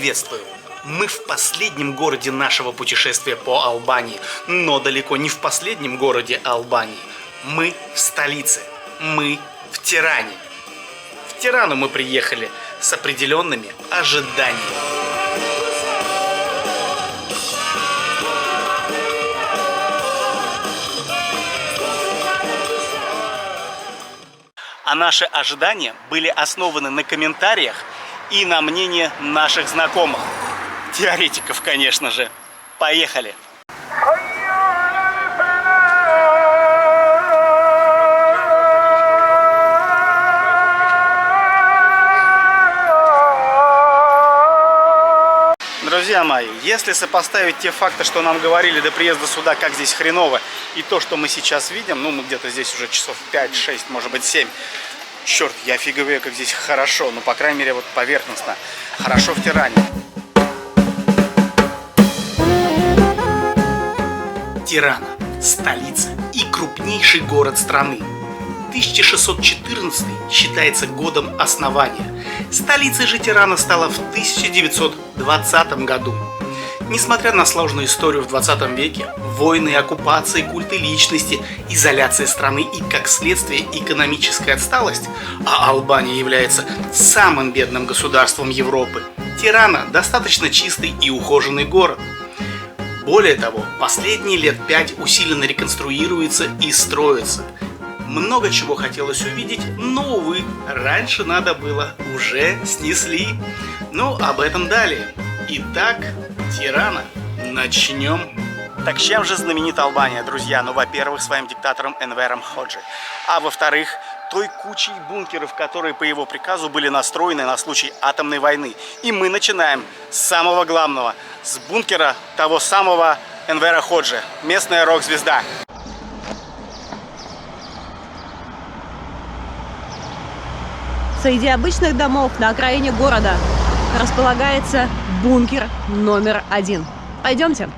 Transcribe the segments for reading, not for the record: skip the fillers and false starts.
Приветствую! Мы в последнем городе нашего путешествия по Албании, но далеко не в последнем городе Албании. Мы в столице, мы в Тиране. В Тирану мы приехали с определенными ожиданиями. А наши ожидания были основаны на комментариях и на мнении наших знакомых. Теоретиков, конечно же. Поехали! Друзья мои, если сопоставить те факты, что нам говорили до приезда сюда, как здесь хреново, и то, что мы сейчас видим, ну, мы где-то здесь уже часов 5-6, может быть 7. Черт, я фиговею, как здесь хорошо, ну, по крайней мере, вот поверхностно. Хорошо в Тиране. Тирана – столица и крупнейший город страны. 1614 считается годом основания. Столицей же Тирана стала в 1920 году. Несмотря на сложную историю в 20 веке, войны, оккупации, культы личности, изоляция страны и, как следствие, экономическая отсталость, а Албания является самым бедным государством Европы, Тирана – достаточно чистый и ухоженный город. Более того, последние лет 5 усиленно реконструируется и строится. Много чего хотелось увидеть, но, увы, раньше надо было, уже снесли. Но об этом далее. Итак, Тирана. Начнем. Так чем же знаменита Албания, друзья? Ну, во-первых, своим диктатором Энвером Ходжи. А во-вторых, той кучей бункеров, которые по его приказу были настроены на случай атомной войны. И мы начинаем с самого главного, с бункера того самого Энвера Ходжи, местная рок-звезда. Среди обычных домов на окраине города располагается бункер номер 1. Пойдемте.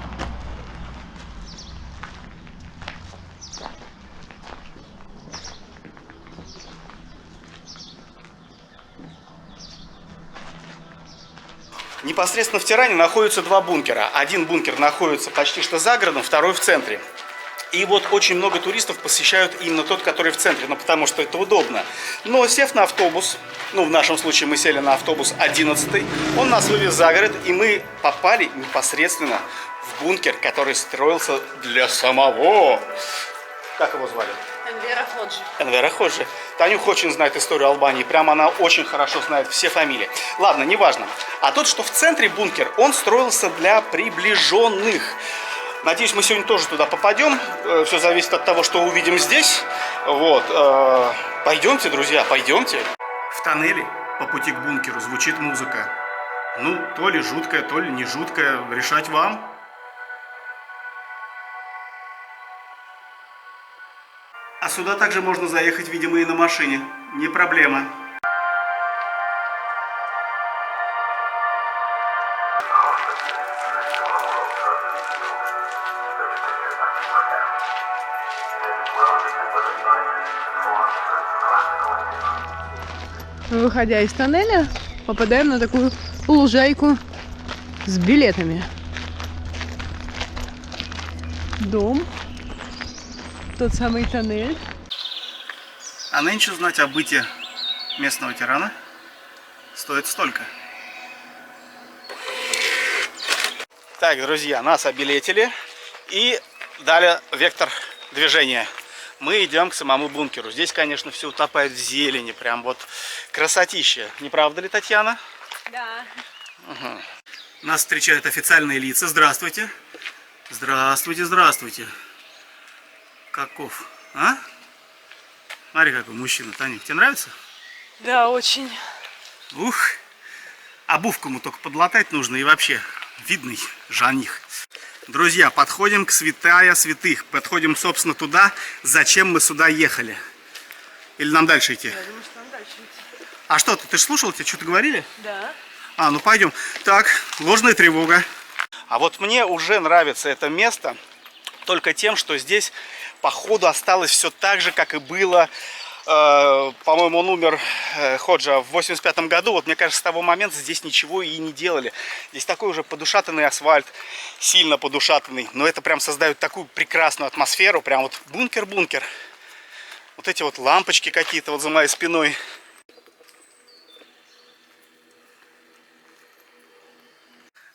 Непосредственно в Тиране находятся два бункера. Один бункер находится почти что за городом, второй в центре. И вот очень много туристов посещают именно тот, который в центре, ну потому что это удобно. Но сев на автобус, ну в нашем случае мы сели на автобус 11, он нас вывез за город, и мы попали непосредственно в бункер, который строился для самого... Как его звали? Энвера Ходжи. Энвера Ходжи. Танюха очень знает историю Албании, прямо она очень хорошо знает все фамилии. Ладно, неважно. А тот, что в центре бункер, он строился для приближенных. Надеюсь, мы сегодня тоже туда попадем. Все зависит от того, что увидим здесь. Вот. Пойдемте, друзья, пойдемте. В тоннеле по пути к бункеру звучит музыка. Ну, то ли жуткая, то ли не жуткая. Решать вам. А сюда также можно заехать, видимо, и на машине. Не проблема. Выходя из тоннеля, попадаем на такую лужайку с билетами. Дом. Тот самый тоннель. А нынче знать о быте местного тирана стоит столько. Так, друзья, нас обилетили и дали вектор движения. Мы идем к самому бункеру. Здесь, конечно, все утопает в зелени. Прям вот красотища. Не правда ли, Татьяна? Да. Угу. Нас встречают официальные лица. Здравствуйте. Здравствуйте, здравствуйте. Каков? А? Смотри, какой мужчина. Таня, тебе нравится? Да, очень. Ух. Обувку ему только подлатать нужно. И вообще, видный жених. Друзья, подходим к святая святых. Подходим, собственно, туда, зачем мы сюда ехали. Или нам дальше идти? Я думаю, что нам дальше идти. А что, ты же слушал, тебе что-то говорили? Да. А, ну пойдем. Так, ложная тревога. А вот мне уже нравится это место только тем, что здесь, походу, осталось все так же, как и было По-моему, он умер, Ходжа, в 85 году. Вот мне кажется, с того момента здесь ничего и не делали. Здесь такой уже подушатанный асфальт, сильно подушатанный. Но это прям создает такую прекрасную атмосферу. Прям вот бункер-бункер. Вот эти вот лампочки какие-то вот за моей спиной.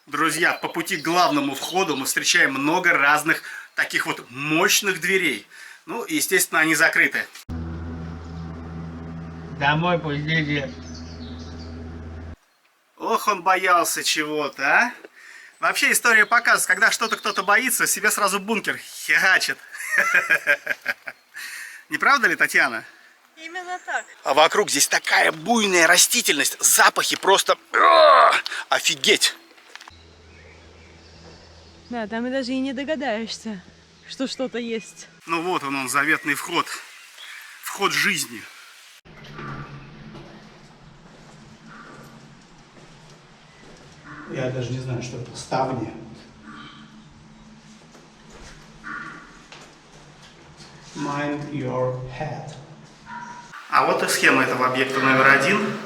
Друзья, по пути к главному входу мы встречаем много разных таких вот мощных дверей. Ну, естественно, они закрыты. Домой пусть идет. Ох, он боялся чего-то, а? Вообще история показывает, когда что-то кто-то боится, себе сразу бункер херачит. Не правда ли, Татьяна? Именно так. А вокруг здесь такая буйная растительность, запахи просто... Офигеть! Да, там и даже и не догадаешься, что что-то есть. Ну вот он, заветный вход. Вход жизни. Я даже не знаю, что это. Ставни. Mind your head. А вот и схема этого объекта номер 1.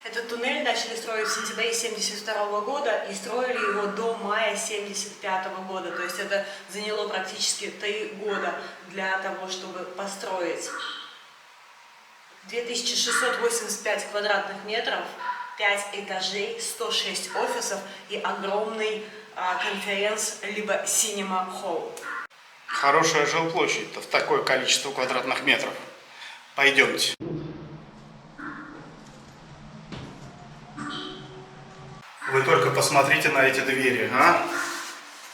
Этот туннель начали строить в сентябре 1972 года и строили его до мая 1975 года. То есть это заняло практически 3 года для того, чтобы построить. 2685 квадратных метров, 5 этажей, 106 офисов и огромный конференц, либо синема-холл. Хорошая жилплощадь-то в такое количество квадратных метров. Пойдемте. Вы только посмотрите на эти двери, а?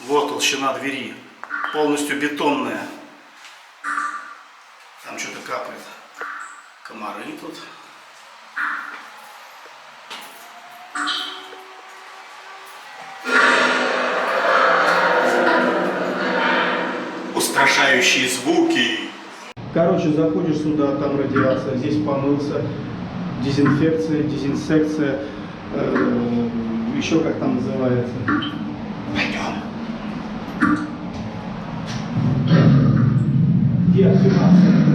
Вот толщина двери. Полностью бетонная. Там что-то капает. Комары тут. Устрашающие звуки. Короче, заходишь сюда, там радиация, здесь помылся, дезинфекция, дезинсекция, еще как там называется. Пойдем. Деактивация.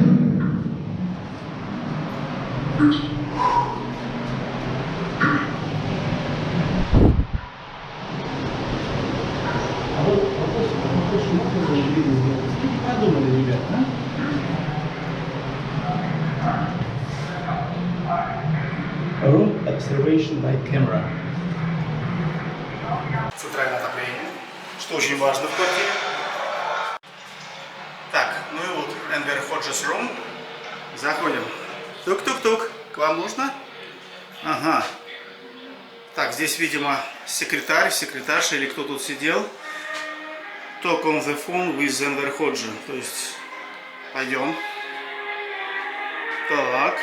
А вот вопрос, можно было видно сделать? Продумали, ребят, а? Room observation by camera. Центральное отопление, что очень важно в квартире. Так, ну и вот Enver Hodges Room. Заходим. Тук-тук-тук. К вам нужно? Ага. Так, здесь, видимо, секретарь, секретарша или кто тут сидел. Talk on the phone with Enver Hodges. То есть, пойдем. Так.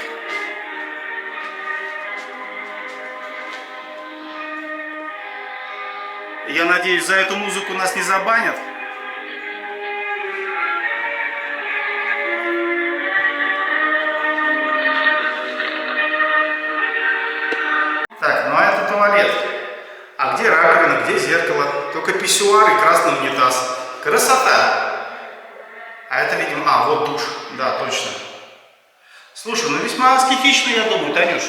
Я надеюсь, за эту музыку нас не забанят. Так, ну а это туалет. А где раковина, где зеркало? Только писсуар и красный унитаз. Красота! А это, видимо... А, вот душ. Да, точно. Слушай, ну весьма аскетичный, я думаю, Танюш.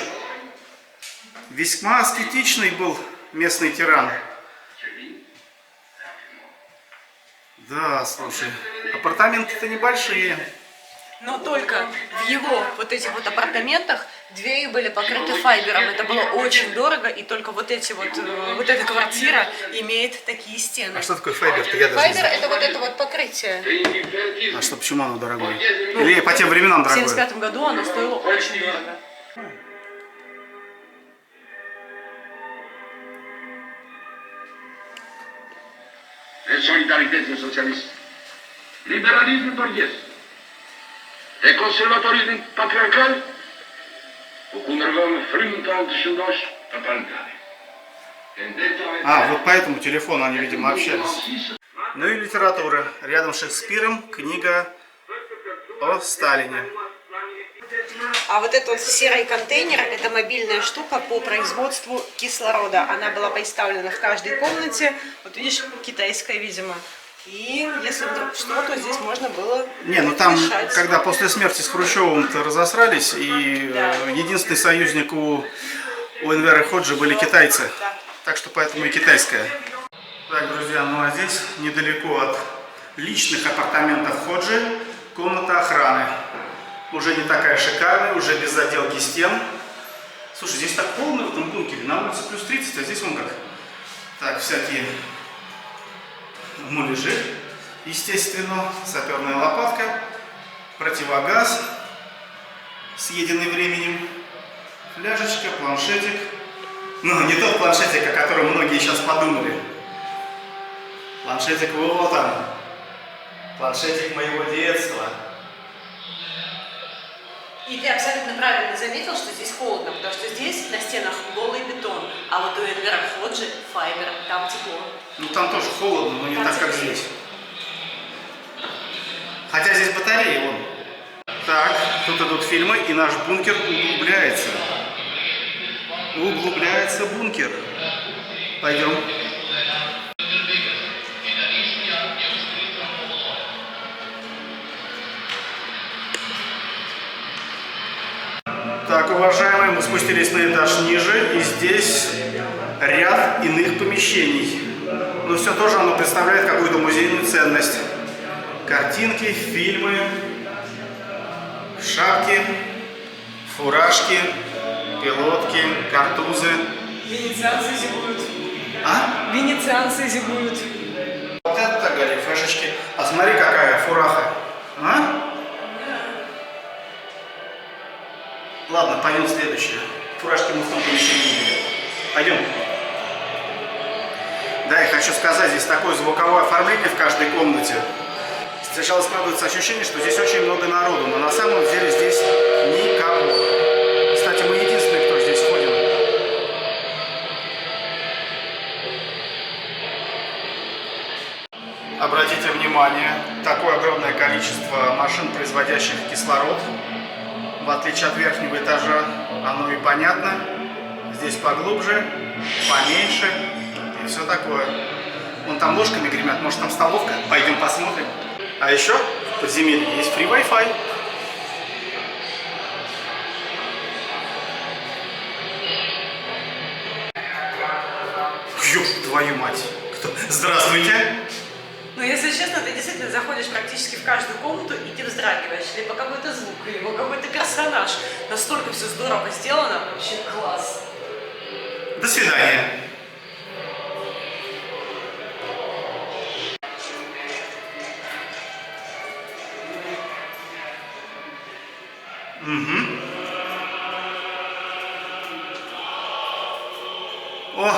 Весьма аскетичный был местный тиран. Да, слушай, апартаменты-то небольшие. Но только в его вот этих вот апартаментах двери были покрыты файбером. Это было очень дорого, и только вот эти вот эта квартира имеет такие стены. А что такое файбер-то? Я даже не Файбер знаю. это вот это вот покрытие. А что, почему оно дорогое? Или по тем временам В дорогое? 1975 году оно стоило очень дорого. Solidarität Sozialisten, Liberalismus Borges, der Konservatorismus patriarkal, okunurvan frontal dışındaş totalitari. А, вот по этому телефону они, видимо, общались. Ну и литература. Рядом с Шекспиром книга о Сталине. А вот этот вот серый контейнер, это мобильная штука по производству кислорода. Она была представлена в каждой комнате. Вот видишь, китайская, видимо, И если вдруг что, то здесь можно было Не, ну там, решать. когда после смерти с Хрущевым-то разосрались, и единственный союзник у Энвера Ходжи были китайцы. Да. Так что поэтому и китайская. Так, друзья, ну а здесь, недалеко от личных апартаментов Ходжи, комната охраны. Уже не такая шикарная, уже без заделки стен. Слушай, здесь так холодно в этом бункере, на улице плюс 30, а здесь вон как. Так, всякие муляжи, естественно, саперная лопатка, противогаз, съеденный временем, фляжечка, планшетик. Ну, не тот планшетик, о котором многие сейчас подумали. Планшетик вот он. Планшетик моего детства. И ты абсолютно правильно заметил, что здесь холодно, потому что здесь на стенах голый бетон, а вот у Энвера Ходжи файбер, там тепло. Ну там тоже холодно, но не Там так, как теплее. здесь. Хотя здесь батареи вон. Так, тут идут фильмы, и наш бункер углубляется. Углубляется бункер. Пойдем. Так, уважаемые, мы спустились на этаж ниже, и здесь ряд иных помещений. Но все тоже оно представляет какую-то музейную ценность. Картинки, фильмы, шапки, фуражки, пилотки, картузы. Венецианцы зимуют. А? Венецианцы зимуют. Вот это галифешечки. А смотри, какая фураха. А? Ладно, пойдем следующее. Фуражки мы в том помещении не видим. Пойдем. Да, я хочу сказать, здесь такое звуковое оформление в каждой комнате. Сначала складывается ощущение, что здесь очень много народу, но на самом деле здесь никого. Кстати, мы единственные, кто здесь ходим. Обратите внимание, такое огромное количество машин, производящих кислород. В отличие от верхнего этажа, оно и понятно. Здесь поглубже, поменьше и все такое. Вон там ложками гремят, может там столовка? Пойдем посмотрим. А еще в подземелье есть free Wi-Fi. Ёб твою мать. Кто? Здравствуйте. Но если честно, ты действительно заходишь практически в каждую комнату, и ты вздрагиваешь. Либо какой-то звук, либо какой-то персонаж. Настолько все здорово сделано, вообще класс. До свидания. Угу. О!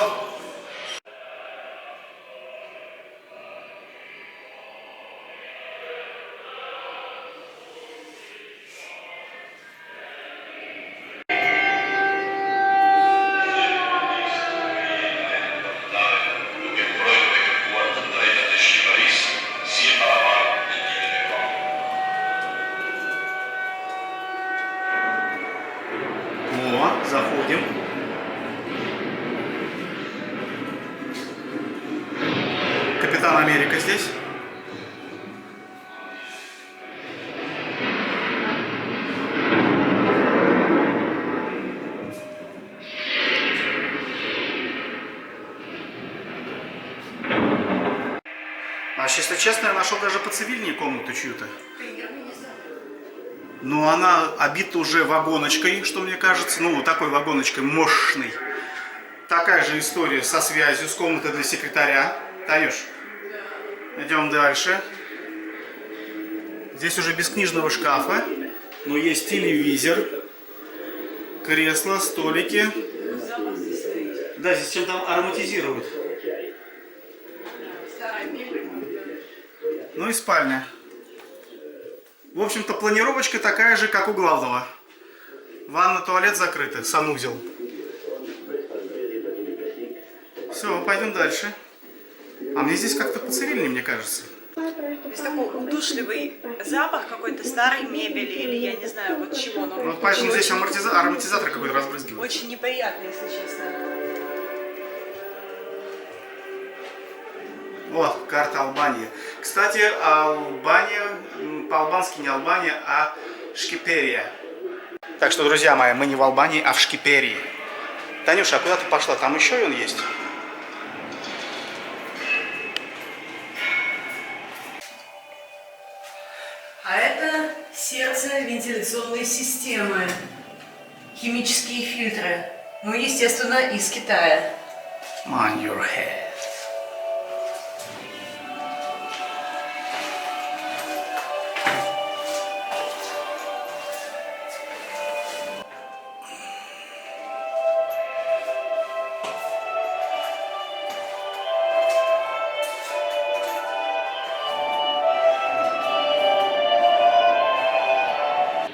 О, заходим. Капитан Америка здесь. А если честно, я нашел даже поцивильнее комнату чью-то. Но она обита уже вагоночкой, что мне кажется. Ну, вот такой вагоночкой мощной. Такая же история со связью с комнатой для секретаря. Танюш, идем дальше. Здесь уже без книжного шкафа. Но есть телевизор, кресла, столики. Да, здесь чем-то ароматизируют. Ну и спальня. В общем-то, планировочка такая же, как у главного. Ванна, туалет закрыты, санузел. Все, пойдем дальше. А мне здесь как-то поцивильнее, мне кажется. Здесь такой удушливый запах какой-то старой мебели или я не знаю вот чего. Но Ну, поэтому здесь очень, ароматизатор какой-то разбрызгивает. очень неприятно, если честно. Вот, карта Албании. Кстати, Албания, по-албански не Албания, а Шкиперия. Так что, друзья мои, мы не в Албании, а в Шкиперии. Танюша, а куда ты пошла? Там еще он есть? А это сердце вентиляционной системы. Химические фильтры. Ну, естественно, из Китая. Mind your head.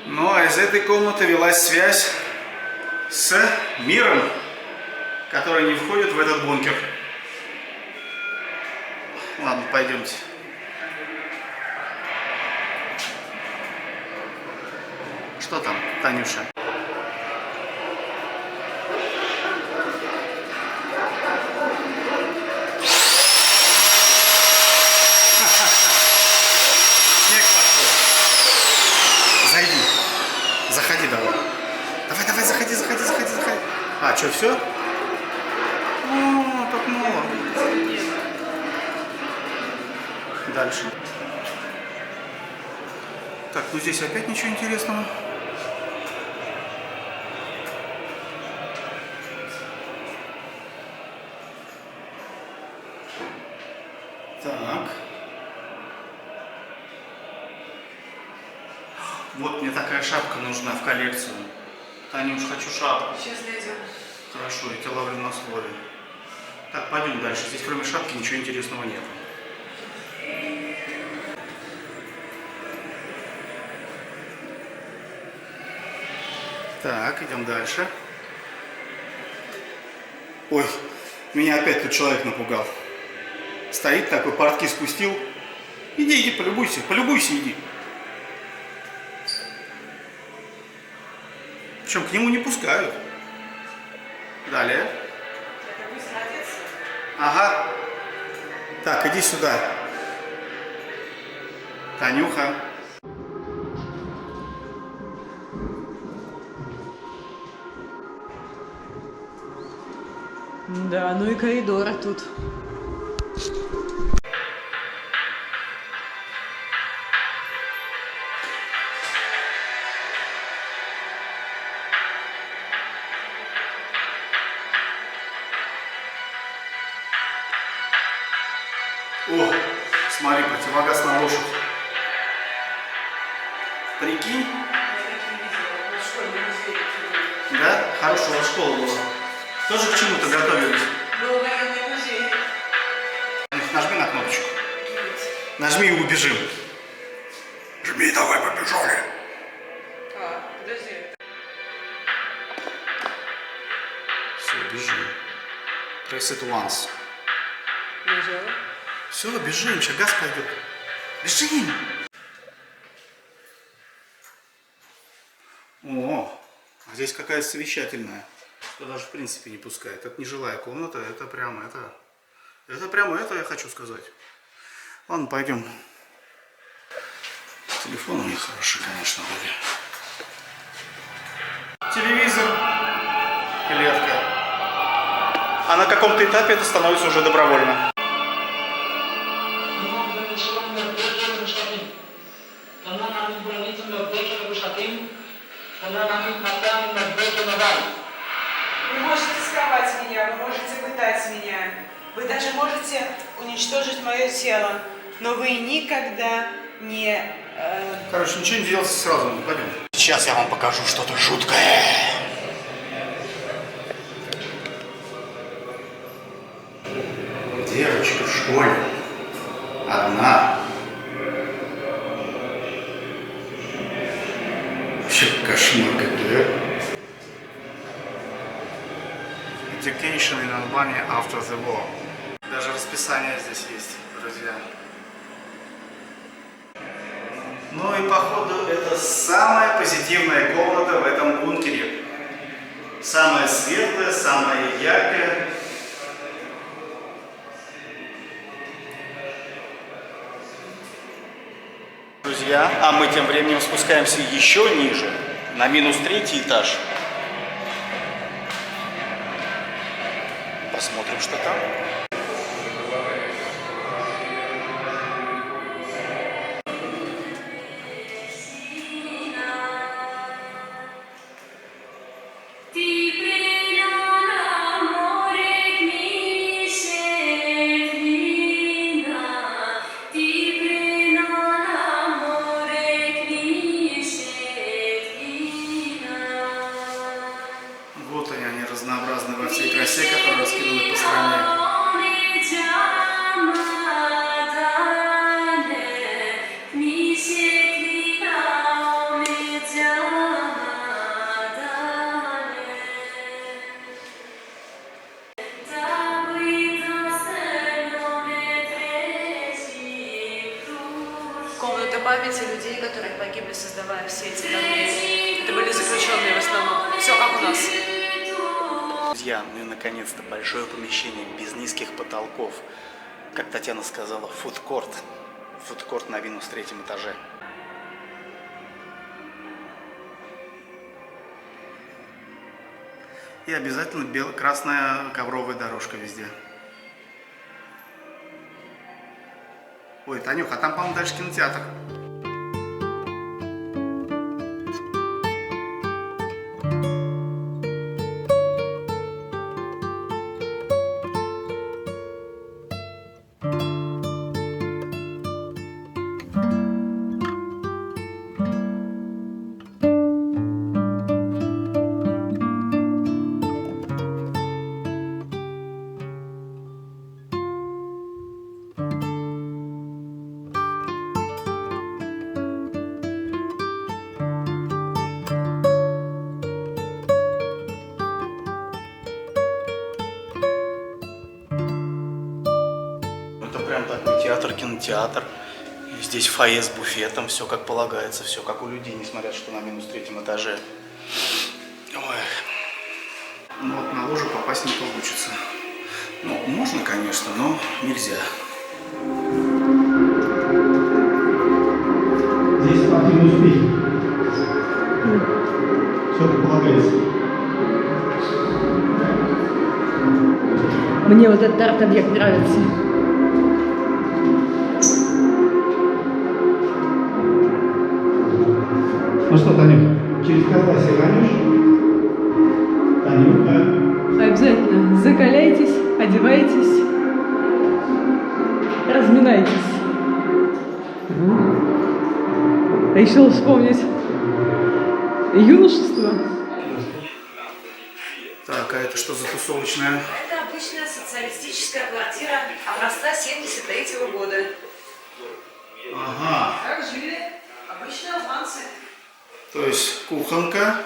Ну, а из этой комнаты велась связь с миром, который не входит в этот бункер. Ладно, пойдемте. Что там, Танюша? Снег пошел. Зайди. Заходи давай. Давай, заходи. А, что, все? О, так мало. Дальше. Так, ну здесь опять ничего интересного. Так. Вот мне такая шапка нужна в коллекцию. Танюш, хочу шапку. Сейчас найдем. Хорошо, я тебя ловлю на слове. Так, пойдем дальше. Здесь кроме шапки ничего интересного нет. Так, идем дальше. Ой, меня опять тут человек напугал. Стоит такой, портки спустил. Иди, полюбуйся, иди. Причем к нему не пускают. Далее. Ага. Так, иди сюда. Танюха. Да, ну и коридор тут. О, смотри, противогаз на лошадь. Прикинь? Да? Хорошая у вас школа была. Тоже к чему-то готовились? Был военный музей. Нажми на кнопочку. Нажми и убежим. Жми, давай, побежали. Подожди. Все, бежим. Press it once. Нажала. Все, бежим, сейчас газ пойдет. Бежим! О, а здесь какая-то совещательная. Что даже в принципе не пускает. Это не жилая комната, это прямо это я хочу сказать. Ладно, пойдем. Телефон у них хороший, конечно, были. Телевизор, клетка. А на каком-то этапе это становится уже добровольно. Вы можете сковать меня, вы можете пытать меня, вы даже можете уничтожить мое тело, но вы никогда не... Короче, ничего не делается сразу, не пойдем. Сейчас я вам покажу что-то жуткое. Девочка в школе. Одна. Вообще кошмар какой, а? Education in Albania after the war. Даже расписание здесь есть, друзья. Ну и походу это самая позитивная комната в этом бункере. Самая светлая, самая яркая. Друзья, а мы тем временем спускаемся еще ниже, на минус 3-й этаж. Посмотрим, что там. Вот они разнообразны во всей красе, которые раскиданы по стране. Комната памяти людей, которые погибли, создавая все эти данные. Это были заключенные в основном. Все как у нас. Друзья, ну и наконец-то большое помещение без низких потолков. Как Татьяна сказала, фудкорт. Фудкорт на минус 3-м этаже. И обязательно красная ковровая дорожка везде. Ой, Танюха, а там, по-моему, дальше кинотеатр. Прям такой театр, кинотеатр. И здесь фойе с буфетом, все как полагается, все как у людей, несмотря что на минус 3-м этаже. Ой. Ну вот на ложу попасть не получится. Ну, можно, конечно, но нельзя. Здесь активный успех. Все как полагается. Мне вот этот арт-объект нравится. Ну что, Танюха, через козла сиганешь? Танюха. Обязательно закаляйтесь, одевайтесь, разминайтесь. Решил вспомнить юношество. Так, а это что за тусовочная? Это обычная социалистическая квартира образца 73-го года. Ага. Как жили обычные албанцы. То есть кухонка.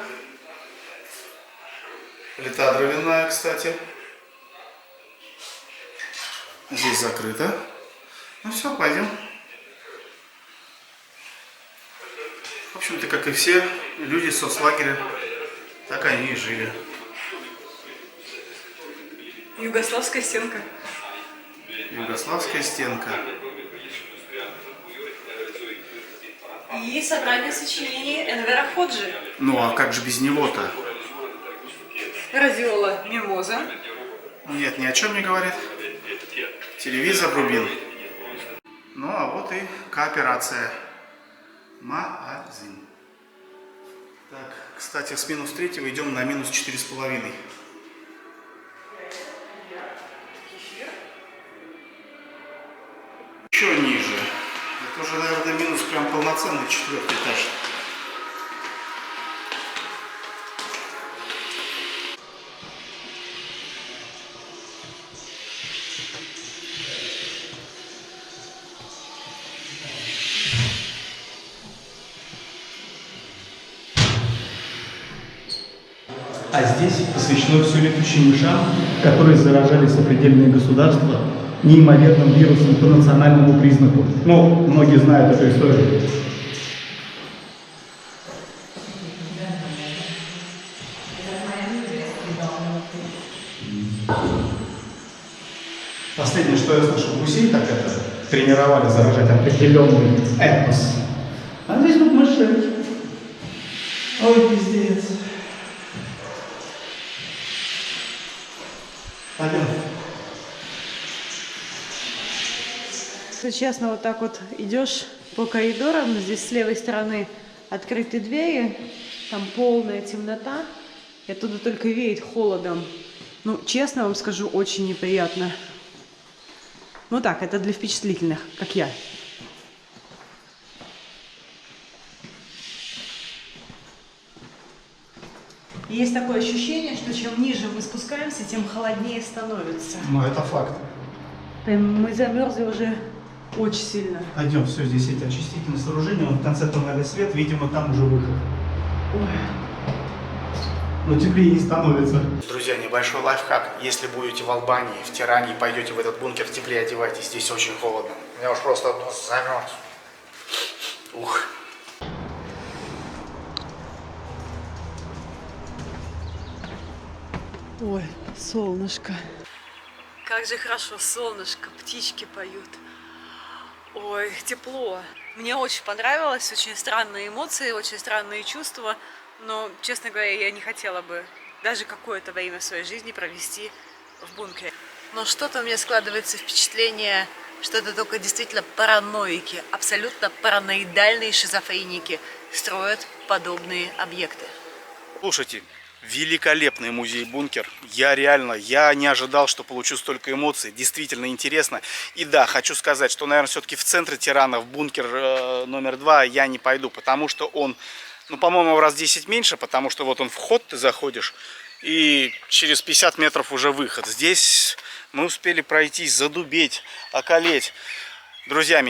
Плита дровяная, кстати. Здесь закрыто. Ну все, пойдем. В общем-то, как и все люди соцлагеря, так они и жили. Югославская стенка. Югославская стенка. И собрание сочинений Энвера Ходжи. Ну а как же без него-то? Радиола Мимоза. Нет, ни о чем не говорит. Телевизор Рубин. Ну а вот и кооперация. Магазин. Так, кстати, с минус 3-го идем на минус 4,5. Еще ниже. Это уже, наверное, минус прям полноценный 4-й этаж. А здесь посвящено все летучим мышам, которые заражали сопредельные государства неимоверным вирусом по национальному признаку. Ну, многие знают эту историю. Последнее, что я слышал, гусей так это тренировали заражать определенный этнос А здесь вот мыши. Ой, пиздец. Пойдем. Если честно, вот так вот идешь по коридорам, здесь с левой стороны открыты двери, там полная темнота, и оттуда только веет холодом. Ну, честно вам скажу, очень неприятно. Ну так, это для впечатлительных, как я. Есть такое ощущение, что чем ниже мы спускаемся, тем холоднее становится. Ну, это факт. Мы замерзли уже очень сильно. Пойдем, все, здесь эти очистительные сооружения, вон в конце тоннеля свет, видимо, там уже выход. Но теплее не становится. Друзья, небольшой лайфхак. Если будете в Албании, в Тиране, пойдете в этот бункер, теплее одевайтесь, здесь очень холодно. У меня уж просто нос замерз. Ух. Ой, солнышко. Как же хорошо, солнышко, птички поют. Ой, тепло. Мне очень понравилось, очень странные эмоции, очень странные чувства. Но, честно говоря, я не хотела бы даже какое-то время в своей жизни провести в бункере. Но что-то у меня складывается впечатление, что это только действительно параноики, абсолютно параноидальные шизофреники строят подобные объекты. Слушайте, великолепный музей-бункер. Я не ожидал, что получу столько эмоций. Действительно интересно. И да, хочу сказать, что, наверное, все-таки в центре Тирана, в бункер номер 2 я не пойду, потому что он, ну, по-моему, в раз 10 меньше, потому что вот он вход, ты заходишь, и через 50 метров уже выход. Здесь мы успели пройтись, задубеть, околеть. Друзья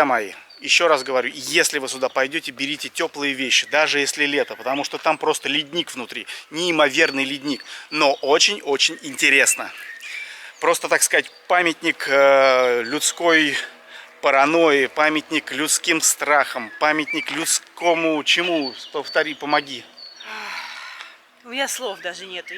мои, еще раз говорю, если вы сюда пойдете, берите теплые вещи, даже если лето, потому что там просто ледник внутри, неимоверный ледник, но очень-очень интересно. Просто, так сказать, памятник людской паранойи, памятник людским страхам, памятник людскому чему? Повтори, помоги. У меня слов даже нету.